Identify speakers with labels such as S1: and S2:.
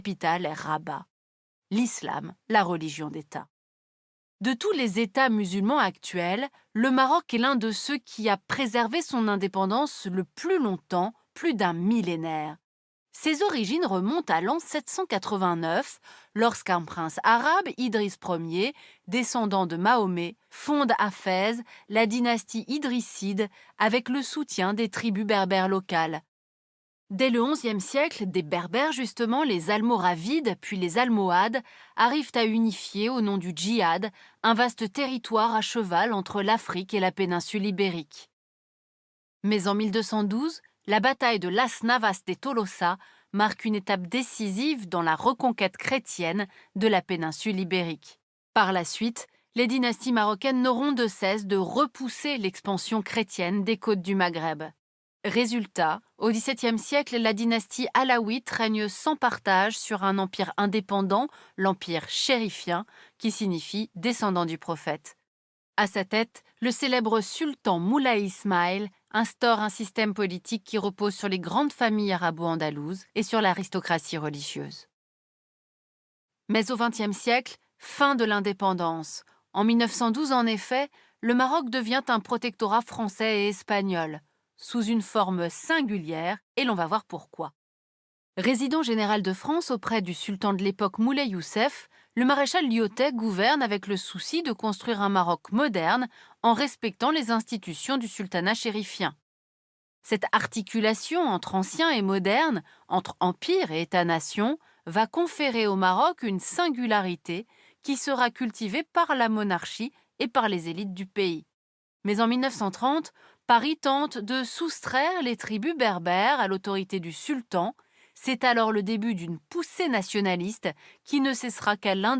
S1: capitale est Rabat. L'islam, la religion d'État. De tous les États musulmans actuels, le Maroc est l'un de ceux qui a préservé son indépendance le plus longtemps, plus d'un millénaire. Ses origines remontent à l'an 789, lorsqu'un prince arabe, Idriss Ier, descendant de Mahomet, fonde à Fès la dynastie idrisside avec le soutien des tribus berbères locales. Dès le XIe siècle, des Berbères justement, les Almoravides puis les Almohades, arrivent à unifier au nom du djihad un vaste territoire à cheval entre l'Afrique et la péninsule ibérique. Mais en 1212, la bataille de Las Navas de Tolosa marque une étape décisive dans la reconquête chrétienne de la péninsule ibérique. Par la suite, les dynasties marocaines n'auront de cesse de repousser l'expansion chrétienne des côtes du Maghreb. Résultat, au XVIIe siècle, la dynastie alaouite règne sans partage sur un empire indépendant, l'empire chérifien, qui signifie descendant du prophète. À sa tête, le célèbre sultan Moulay Ismaïl instaure un système politique qui repose sur les grandes familles arabo-andalouses et sur l'aristocratie religieuse. Mais au XXe siècle, fin de l'indépendance. En 1912, en effet, le Maroc devient un protectorat français et espagnol, sous une forme singulière, et l'on va voir pourquoi. Résident général de France auprès du sultan de l'époque Moulay Youssef, le maréchal Lyautey gouverne avec le souci de construire un Maroc moderne en respectant les institutions du sultanat chérifien. Cette articulation entre ancien et moderne, entre empire et État-nation, va conférer au Maroc une singularité qui sera cultivée par la monarchie et par les élites du pays. Mais en 1930, Paris tente de soustraire les tribus berbères à l'autorité du sultan. C'est alors le début d'une poussée nationaliste qui ne cessera qu'à